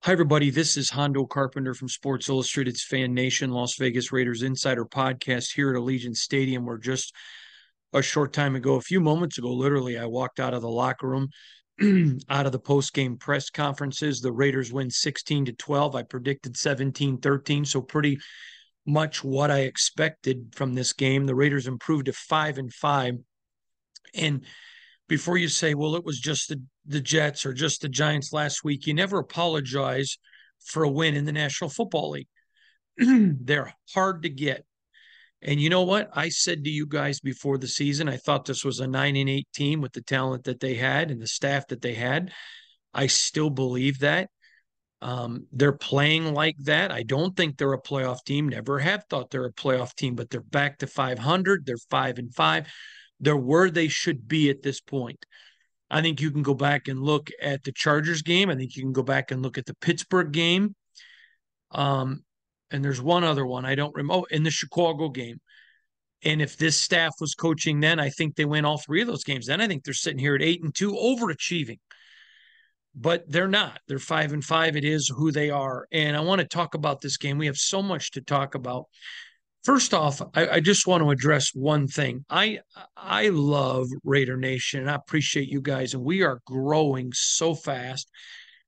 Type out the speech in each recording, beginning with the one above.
Hi, everybody. This is Hondo Carpenter from Sports Illustrated's Fan Nation, Las Vegas Raiders Insider Podcast here at Allegiant Stadium. Where just a short time ago, a few moments ago, literally, I walked out of the locker room, out of the post-game press conferences. The Raiders win 16-12. I predicted 17-13, so pretty much what I expected from this game. The Raiders improved to 5-5. And before you say, well, it was just the Jets or just the Giants last week, you never apologize for a win in the National Football League. They're hard to get. And you know what? I said to you guys before the season, I thought this was a 9-8 team with the talent that they had and the staff that they had. I still believe that. They're playing like that. I don't think they're a playoff team. Never have thought they're a playoff team, but they're back to 500. They're 5-5. They're where they should be at this point. I think you can go back and look at the Chargers game. I think you can go back and look at the Pittsburgh game. And there's one other one I don't remember. Oh, in the Chicago game. And if this staff was coaching then, I think they win all three of those games. Then I think they're sitting here at 8-2, overachieving. But they're not. They're 5-5. It is who they are. And I want to talk about this game. We have so much to talk about. First off, I just want to address one thing. I love Raider Nation, and I appreciate you guys, and we are growing so fast.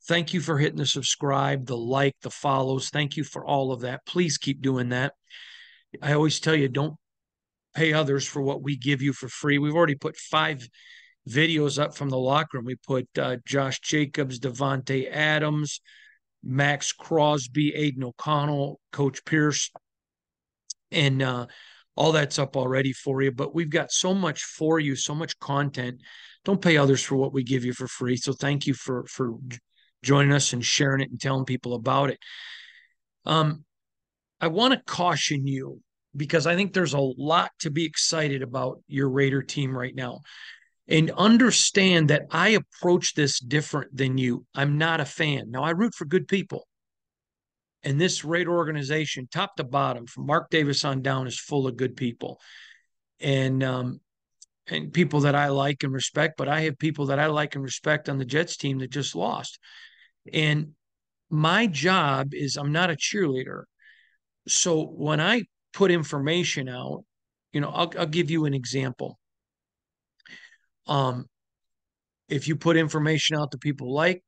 Thank you for hitting the subscribe, the like, the follows. Thank you for all of that. Please keep doing that. I always tell you, don't pay others for what we give you for free. We've already put 5 videos up from the locker room. We put Josh Jacobs, Devontae Adams, Max Crosby, Aiden O'Connell, Coach Pierce, and all that's up already for you. But we've got so much for you, so much content. Don't pay others for what we give you for free. So thank you for joining us and sharing it and telling people about it. I want to caution you because I think there's a lot to be excited about your Raider team right now. And understand that I approach this different than you. I'm not a fan. Now, I root for good people. And this Raider organization, top to bottom, from Mark Davis on down, is full of good people. And people that I like and respect, but I have people that I like and respect on the Jets team that just lost. And my job is I'm not a cheerleader. So when I put information out, I'll give you an example. If you put information out that people like,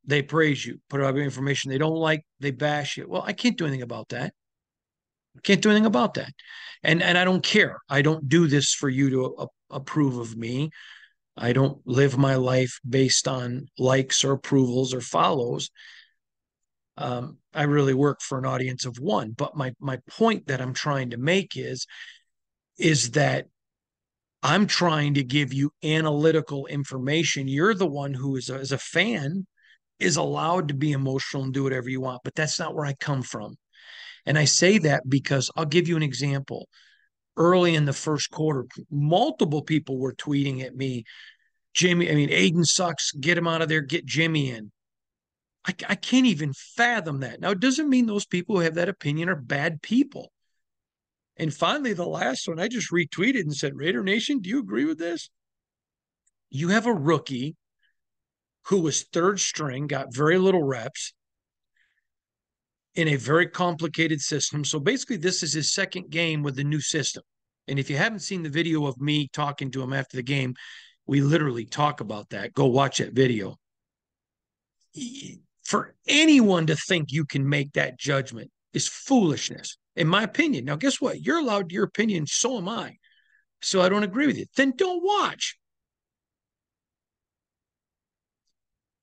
they praise you. Put out information they don't like, they bash you. Well, I can't do anything about that. Can't do anything about that. And I don't care. I don't do this for you to approve of me. I don't live my life based on likes or approvals or follows. I really work for an audience of one. But my point that I'm trying to make is that I'm trying to give you analytical information. You're the one who is as a fan is allowed to be emotional and do whatever you want, but that's not where I come from. And I say that because I'll give you an example. Early in the first quarter, multiple people were tweeting at me, Aiden sucks. Get him out of there. Get Jimmy in. I can't even fathom that. Now, it doesn't mean those people who have that opinion are bad people. And finally, the last one, I just retweeted and said, Raider Nation, do you agree with this? You have a rookie who was third string, got very little reps in a very complicated system. So basically, this is his second game with the new system. And if you haven't seen the video of me talking to him after the game, we literally talk about that. Go watch that video. For anyone to think you can make that judgment is foolishness, in my opinion. Now, guess what? You're allowed your opinion. So am I. So I don't agree with you. Then don't watch.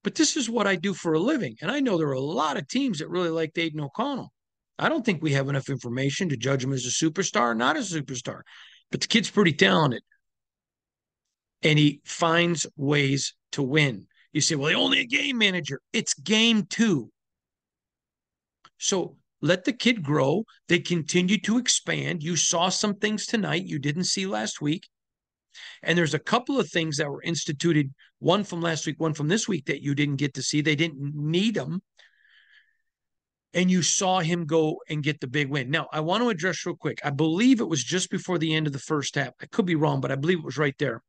But this is what I do for a living. And I know there are a lot of teams that really like Aiden O'Connell. I don't think we have enough information to judge him as a superstar, not a superstar. But the kid's pretty talented. And he finds ways to win. You say, well, he's only a game manager. It's game 2. So let the kid grow. They continue to expand. You saw some things tonight you didn't see last week. And there's a couple of things that were instituted, one from last week, one from this week, that you didn't get to see. They didn't need them. And you saw him go and get the big win. Now, I want to address real quick. I believe it was just before the end of the first half. I could be wrong, but I believe it was right there.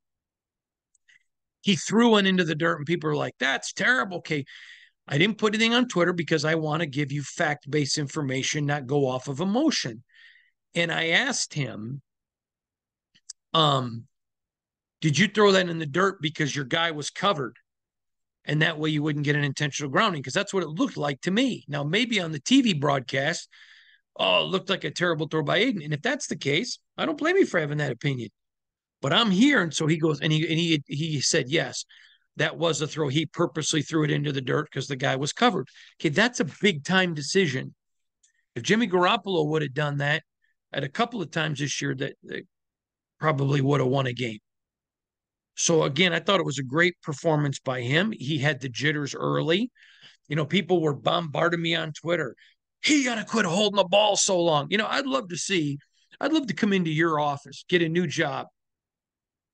He threw one into the dirt, and people are like, that's terrible. Okay. I didn't put anything on Twitter because I want to give you fact-based information, not go off of emotion. And I asked him, did you throw that in the dirt because your guy was covered? And that way you wouldn't get an intentional grounding, because that's what it looked like to me. Now, maybe on the TV broadcast, it looked like a terrible throw by Aiden. And if that's the case, I don't blame you for having that opinion. But I'm here. And so he goes, and he said, yes, that was a throw. He purposely threw it into the dirt because the guy was covered. Okay, that's a big time decision. If Jimmy Garoppolo would have done that at a couple of times this year, that probably would have won a game. So again, I thought it was a great performance by him. He had the jitters early. You know, people were bombarding me on Twitter. He got to quit holding the ball so long. You know, I'd love to come into your office, get a new job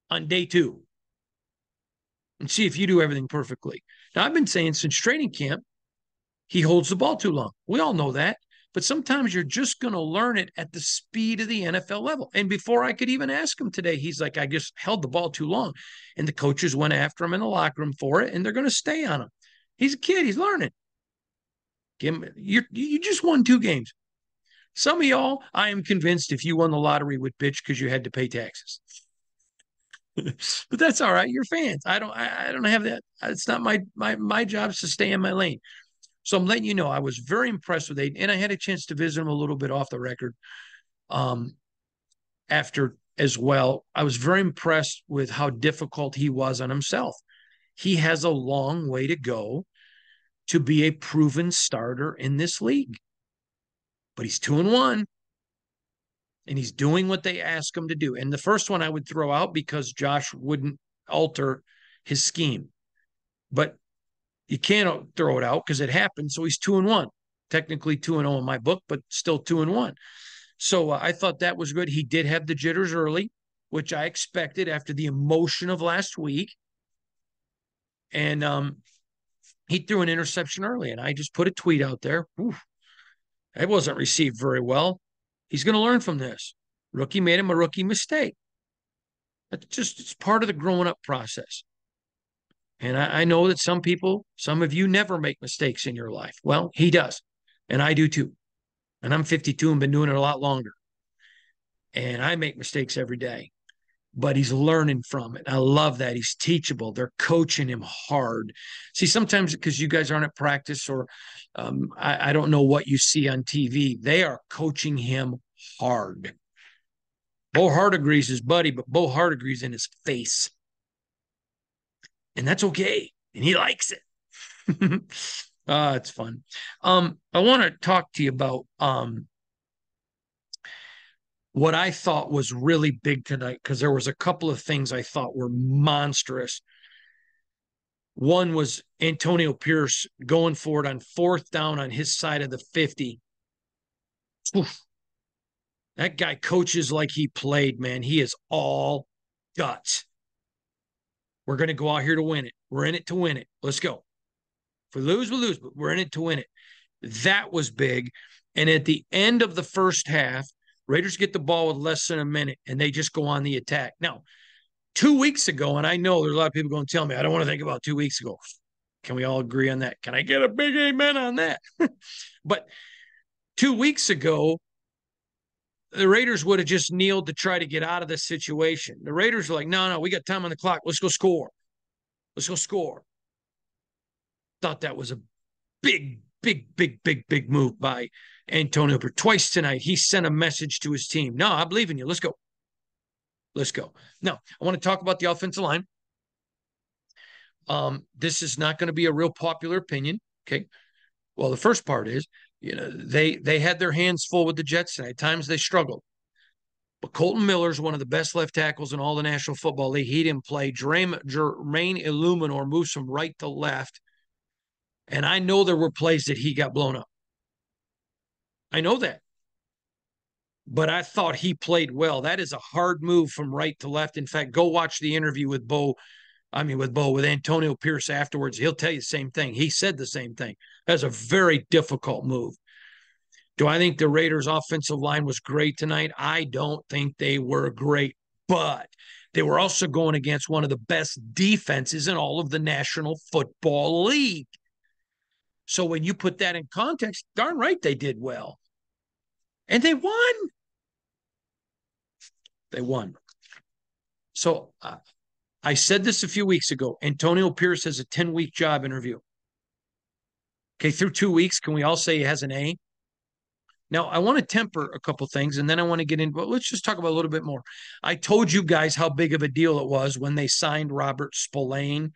on day 2 and see if you do everything perfectly. Now, I've been saying since training camp, he holds the ball too long. We all know that. But sometimes you're just going to learn it at the speed of the NFL level. And before I could even ask him today, he's like, I just held the ball too long. And the coaches went after him in the locker room for it, and they're going to stay on him. He's a kid. He's learning. You just won 2 games. Some of y'all, I am convinced, if you won the lottery, would bitch because you had to pay taxes. But that's all right. You're fans. I don't have that. It's not my job to stay in my lane. So I'm letting you know, I was very impressed with Aiden, and I had a chance to visit him a little bit off the record after as well. I was very impressed with how difficult he was on himself. He has a long way to go to be a proven starter in this league. But he's 2-1, and he's doing what they ask him to do. And the first one I would throw out because Josh wouldn't alter his scheme. But you can't throw it out because it happened. So he's 2-1, technically 2-0 in my book, but still 2-1. So I thought that was good. He did have the jitters early, which I expected after the emotion of last week. And he threw an interception early, and I just put a tweet out there. It wasn't received very well. He's going to learn from this. Rookie made him a rookie mistake. It's part of the growing up process. And I know that some of you never make mistakes in your life. Well, he does. And I do too. And I'm 52 and been doing it a lot longer. And I make mistakes every day. But he's learning from it. I love that. He's teachable. They're coaching him hard. See, sometimes because you guys aren't at practice, or I don't know what you see on TV, they are coaching him hard. Bo Hardigree's his buddy, but Bo Hardigree's in his face. And that's okay. And he likes it. It's fun. I want to talk to you about what I thought was really big tonight, because there was a couple of things I thought were monstrous. One was Antonio Pierce going for it on 4th down on his side of the 50. Oof. That guy coaches like he played, man. He is all guts. We're going to go out here to win it. We're in it to win it. Let's go. If we lose, we lose, but we're in it to win it. That was big. And at the end of the first half, Raiders get the ball with less than a minute, and they just go on the attack. Now, 2 weeks ago, and I know there's a lot of people going to tell me, I don't want to think about 2 weeks ago. Can we all agree on that? Can I get a big amen on that? But 2 weeks ago, the Raiders would have just kneeled to try to get out of this situation. The Raiders were like, no, we got time on the clock. Let's go score. Let's go score. Thought that was a big move by Antonio. Twice tonight, he sent a message to his team. No, I believe in you. Let's go. Let's go. Now, I want to talk about the offensive line. This is not going to be a real popular opinion. Okay. Well, the first part is, they had their hands full with the Jets, and at times they struggled. But Colton Miller is one of the best left tackles in all the National Football League. He didn't play. Jermaine Eluemunor moves from right to left. And I know there were plays that he got blown up. I know that. But I thought he played well. That is a hard move from right to left. In fact, go watch the interview with Antonio Pierce afterwards. He'll tell you the same thing. He said the same thing. That's a very difficult move. Do I think the Raiders' offensive line was great tonight? I don't think they were great, but they were also going against one of the best defenses in all of the National Football League. So when you put that in context, darn right they did well. And they won. They won. So I said this a few weeks ago. Antonio Pierce has a 10-week job interview. Okay, through 2 weeks, can we all say he has an A? Now, I want to temper a couple things, and then I want to get into, but let's just talk about a little bit more. I told you guys how big of a deal it was when they signed Robert Spillane.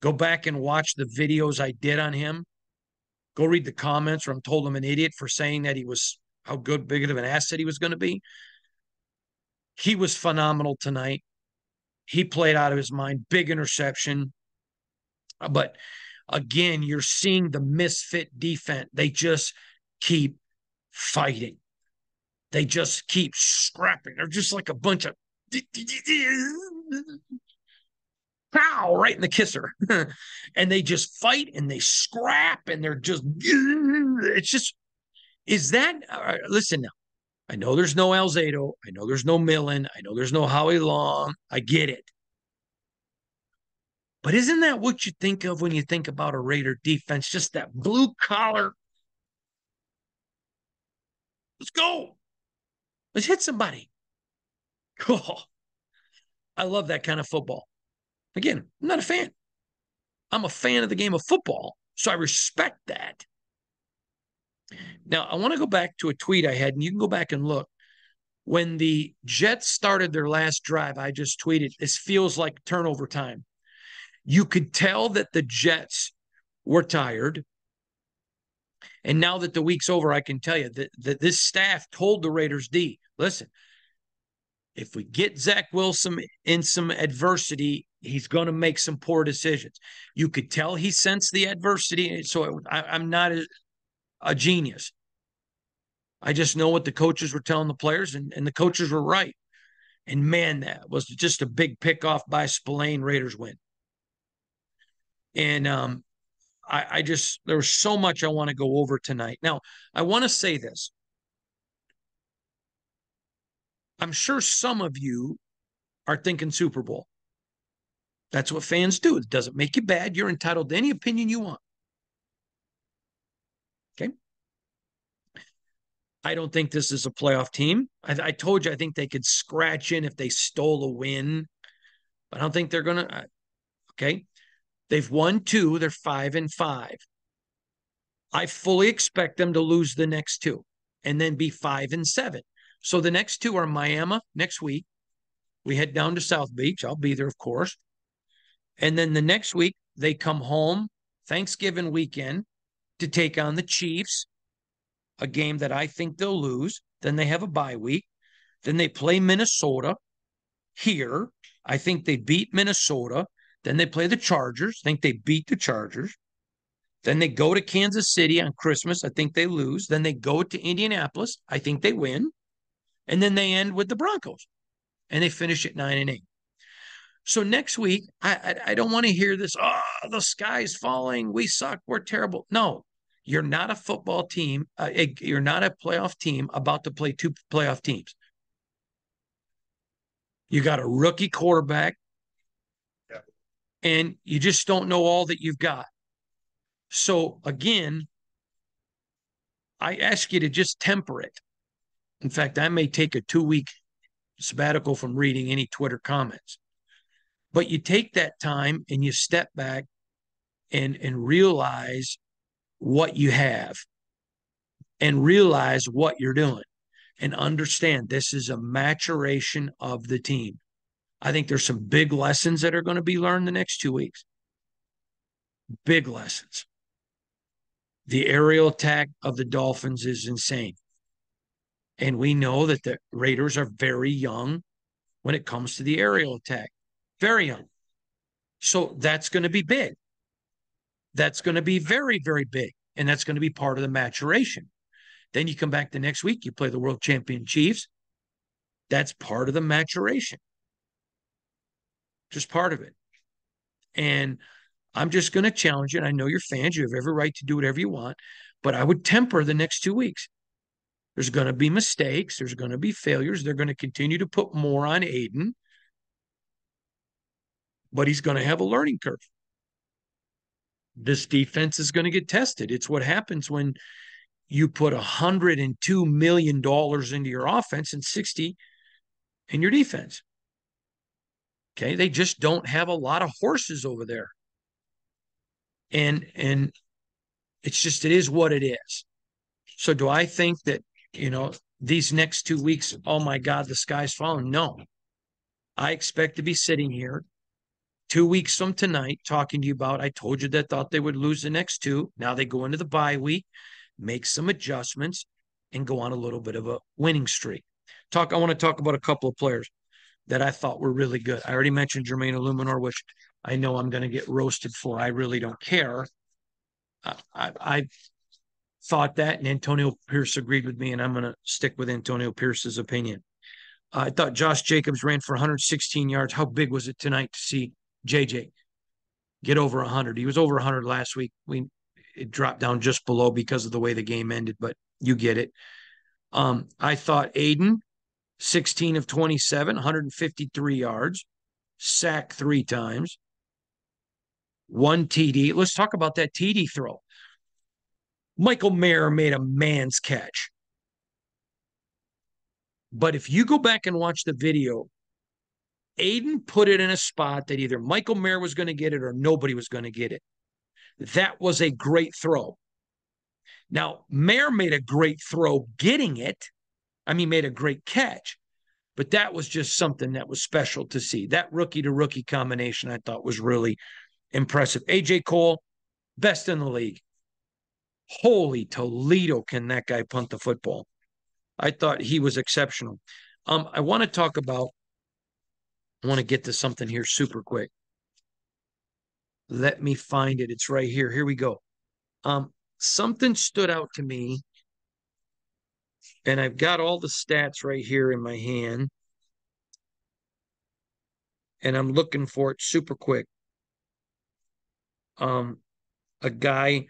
Go back and watch the videos I did on him. Go read the comments where I'm told I'm an idiot for saying that he was how good, big of an asset he was going to be. He was phenomenal tonight. He played out of his mind, big interception. But again, you're seeing the misfit defense. They just keep fighting. They just keep scrapping. They're just like a bunch of pow right in the kisser. And they just fight and they scrap and they're just, it's just, is that, listen now, I know there's no Alzado. I know there's no Millen. I know there's no Howie Long. I get it. But isn't that what you think of when you think about a Raider defense? Just that blue collar. Let's go. Let's hit somebody. Oh, I love that kind of football. Again, I'm not a fan. I'm a fan of the game of football, so I respect that. Now, I want to go back to a tweet I had, and you can go back and look. When the Jets started their last drive, I just tweeted, this feels like turnover time. You could tell that the Jets were tired. And now that the week's over, I can tell you that this staff told the Raiders D, listen, if we get Zach Wilson in some adversity, he's going to make some poor decisions. You could tell he sensed the adversity. So I'm not a genius. I just know what the coaches were telling the players, and the coaches were right. And man, that was just a big pickoff by Spillane. Raiders win. And I just, there was so much I want to go over tonight. Now, I want to say this. I'm sure some of you are thinking Super Bowl. That's what fans do. It doesn't make you bad. You're entitled to any opinion you want. Okay. I don't think this is a playoff team. I told you I think they could scratch in if they stole a win, but I don't think they're going to. Okay. They've won 2. They're 5-5. I fully expect them to lose the next 2 and then be 5-7. So the next 2 are Miami next week. We head down to South Beach. I'll be there, of course. And then the next week, they come home Thanksgiving weekend to take on the Chiefs, a game that I think they'll lose. Then they have a bye week. Then they play Minnesota here. I think they beat Minnesota. Then they play the Chargers. I think they beat the Chargers. Then they go to Kansas City on Christmas. I think they lose. Then they go to Indianapolis. I think they win. And then they end with the Broncos. And they finish at 9-8. So next week, I don't want to hear this, oh, the sky's falling. We suck. We're terrible. No, you're not a football team. You're not a playoff team about to play 2 playoff teams. You got a rookie quarterback, and you just don't know all that you've got. So again, I ask you to just temper it. In fact, I may take a 2-week sabbatical from reading any Twitter comments. But you take that time and you step back and realize what you have and realize what you're doing and understand this is a maturation of the team. I think there's some big lessons that are going to be learned the next 2 weeks. Big lessons. The aerial attack of the Dolphins is insane. And we know that the Raiders are very young when it comes to the aerial attack. Very young. So that's going to be big. That's going to be very, very big. And that's going to be part of the maturation. Then you come back the next week, you play the world champion Chiefs. That's part of the maturation. Just part of it. And I'm just going to challenge you. And I know you're fans. You have every right to do whatever you want. But I would temper the next 2 weeks. There's going to be mistakes. There's going to be failures. They're going to continue to put more on Aiden. But he's going to have a learning curve. this defense is going to get tested. It's what happens when you put $102 million into your offense and 60 in your defense. Okay. They just don't have a lot of horses over there. And it's just, it is what it is. So do I think that, these next 2 weeks, oh my God, the sky's falling? No. I expect to be sitting here 2 weeks from tonight talking to you about, I told you that thought they would lose the next two. Now they go into the bye week, make some adjustments, and go on a little bit of a winning streak. I want to talk about a couple of players that I thought were really good. I already mentioned Jermaine Illuminor, which I know I'm going to get roasted for. I really don't care. I thought that, and Antonio Pierce agreed with me, and I'm going to stick with Antonio Pierce's opinion. I thought Josh Jacobs ran for 116 yards. How big was it tonight to see JJ get over 100? He was over 100 last week. It dropped down just below because of the way the game ended, but you get it. I thought Aiden, 16 of 27, 153 yards, sacked 3 times, 1 TD. Let's talk about that TD throw. Michael Mayer made a man's catch. But if you go back and watch the video, Aiden put it in a spot that either Michael Mayer was going to get it or nobody was going to get it. That was a great throw. Now, Mayer made a great throw getting it. Made a great catch. But that was just something that was special to see. That rookie-to-rookie combination, I thought, was really impressive. A.J. Cole, best in the league. Holy Toledo, can that guy punt the football. I thought he was exceptional. I want to get to something here super quick. Let me find it. It's right here. Here we go. Something stood out to me, and I've got all the stats right here in my hand, and I'm looking for it super quick. A guy,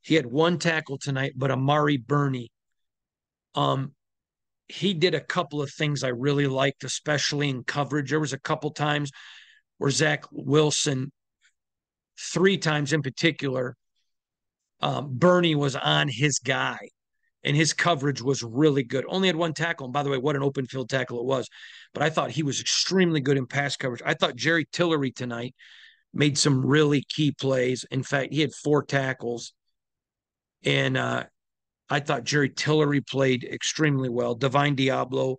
he had 1 tackle tonight, but Amari Burney, he did a couple of things I really liked, especially in coverage. There was a couple times where Zach Wilson, 3 times in particular, Burney was on his guy, and his coverage was really good. Only had 1 tackle, and by the way, what an open field tackle it was. But I thought he was extremely good in pass coverage. I thought Jerry Tillery tonight made some really key plays. In fact, he had 4 tackles, and I thought Jerry Tillery played extremely well. Divine Diablo,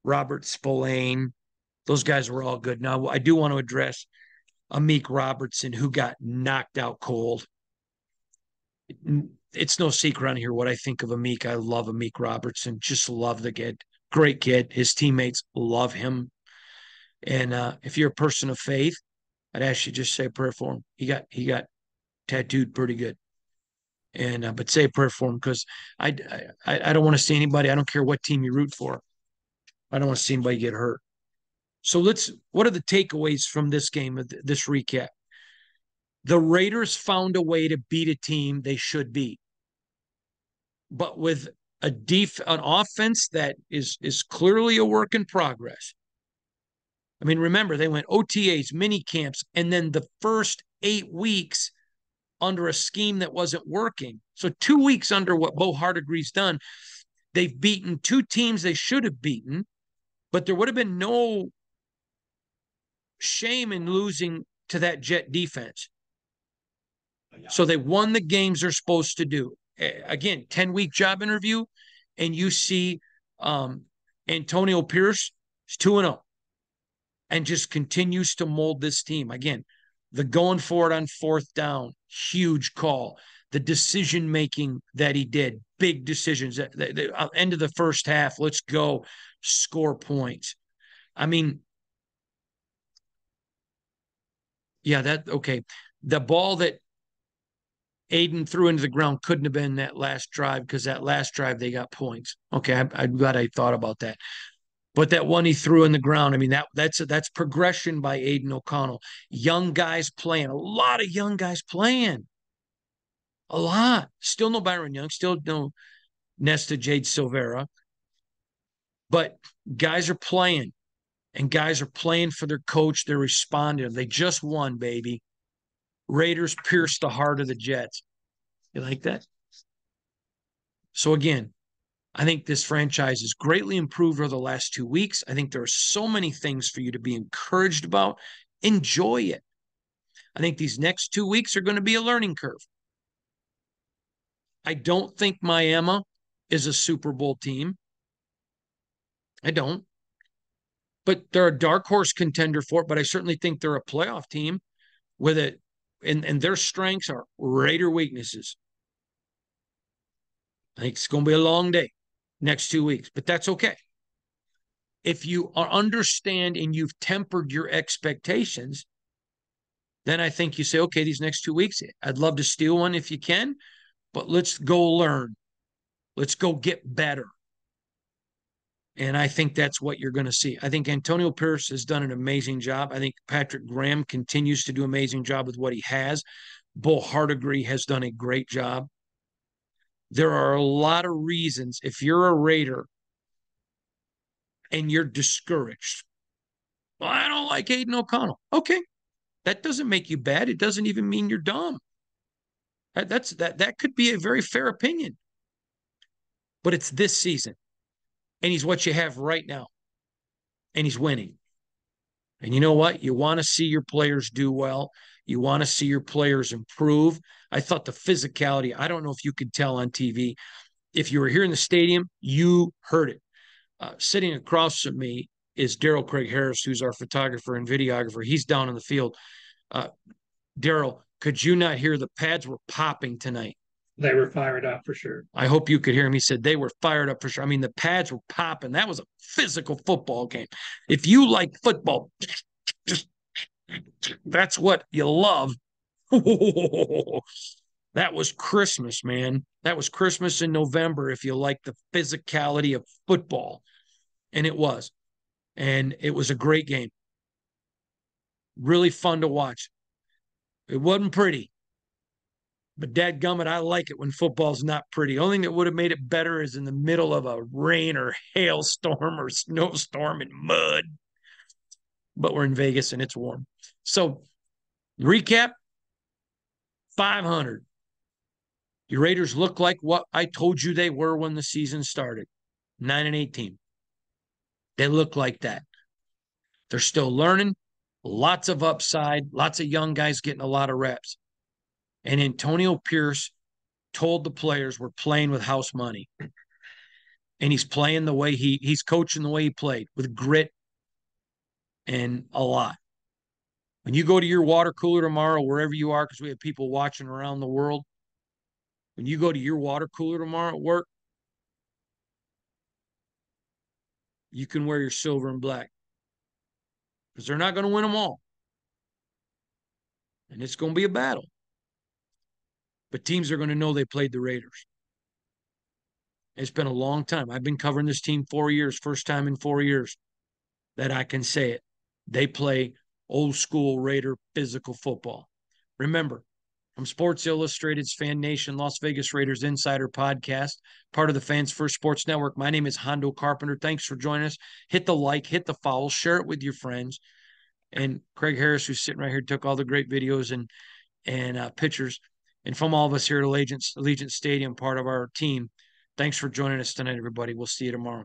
Robert Spillane, those guys were all good. Now, I do want to address Amik Robertson, who got knocked out cold. It's no secret on here what I think of Amik. I love Amik Robertson. Just love the kid. Great kid. His teammates love him. And if you're a person of faith, I'd ask you just say a prayer for him. He got tattooed pretty good. And but say a prayer for him, because I don't want to see anybody. I don't care what team you root for. I don't want to see anybody get hurt. So what are the takeaways from this game, this recap? The Raiders found a way to beat a team they should beat, but with an offense that is clearly a work in progress. Remember, they went OTAs, mini camps, and then the first 8 weeks under a scheme that wasn't working. So 2 weeks under what Bo Hardegree's done, they've beaten 2 teams they should have beaten, but there would have been no shame in losing to that Jet defense. So they won the games they're supposed to do. Again, 10-week job interview, and you see Antonio Pierce is 2-0 and just continues to mold this team. Again, the going for it on 4th down, huge call. The decision-making that he did, big decisions. The end of the first half, let's go, score points. The ball that Aiden threw into the ground couldn't have been that last drive, because that last drive they got points. Okay, I'm glad I thought about that. But that one he threw in the ground, that's progression by Aiden O'Connell. Young guys playing, a lot of young guys playing. A lot. Still no Byron Young, still no Nesta Jade Silvera. But guys are playing, and guys are playing for their coach. They're responding. They just won, baby. Raiders pierce the heart of the Jets. You like that? So again, I think this franchise has greatly improved over the last 2 weeks. I think there are so many things for you to be encouraged about. Enjoy it. I think these next 2 weeks are going to be a learning curve. I don't think Miami is a Super Bowl team. I don't. But they're a dark horse contender for it, but I certainly think they're a playoff team with it. And their strengths are Raider weaknesses. I think it's going to be a long day next 2 weeks, but that's okay. If you understand and you've tempered your expectations, then I think you say, okay, these next 2 weeks, I'd love to steal one if you can, but let's go learn. Let's go get better. And I think that's what you're going to see. I think Antonio Pierce has done an amazing job. I think Patrick Graham continues to do an amazing job with what he has. Bull Hardigree has done a great job. There are a lot of reasons, if you're a Raider and you're discouraged, well, I don't like Aiden O'Connell. Okay, that doesn't make you bad. It doesn't even mean you're dumb. That could be a very fair opinion. But it's this season, and he's what you have right now, and he's winning. And you know what? You want to see your players do well. You want to see your players improve. I thought the physicality, I don't know if you could tell on TV. If you were here in the stadium, you heard it. Sitting across from me is Daryl Craig Harris, who's our photographer and videographer. He's down in the field. Daryl, could you not hear the pads were popping tonight? They were fired up for sure. I hope you could hear him. He said they were fired up for sure. I mean, the pads were popping. That was a physical football game. If you like football, that's what you love. That was Christmas, man. That was Christmas in November if you like the physicality of football. And it was. And it was a great game. Really fun to watch. It wasn't pretty. But dadgummit, I like it when football's not pretty. Only thing that would have made it better is in the middle of a rain or hailstorm or snowstorm and mud. But we're in Vegas and it's warm. So, recap, 500. Your Raiders look like what I told you they were when the season started. 9-18. They look like that. They're still learning. Lots of upside. Lots of young guys getting a lot of reps. And Antonio Pierce told the players we're playing with house money. And he's playing the way he's coaching the way he played, with grit and a lot. When you go to your water cooler tomorrow, wherever you are, because we have people watching around the world, when you go to your water cooler tomorrow at work, you can wear your silver and black, because they're not going to win them all. And it's going to be a battle. But teams are going to know they played the Raiders. It's been a long time. I've been covering this team 4 years, first time in 4 years that I can say it. They play old school Raider physical football. Remember, from Sports Illustrated's Fan Nation Las Vegas Raiders Insider Podcast, part of the Fans First Sports Network, my name is Hondo Carpenter. Thanks for joining us. Hit the like, hit the follow, share it with your friends. And Craig Harris, who's sitting right here, took all the great videos and pictures. And from all of us here at Allegiant Stadium, part of our team, thanks for joining us tonight, everybody. We'll see you tomorrow.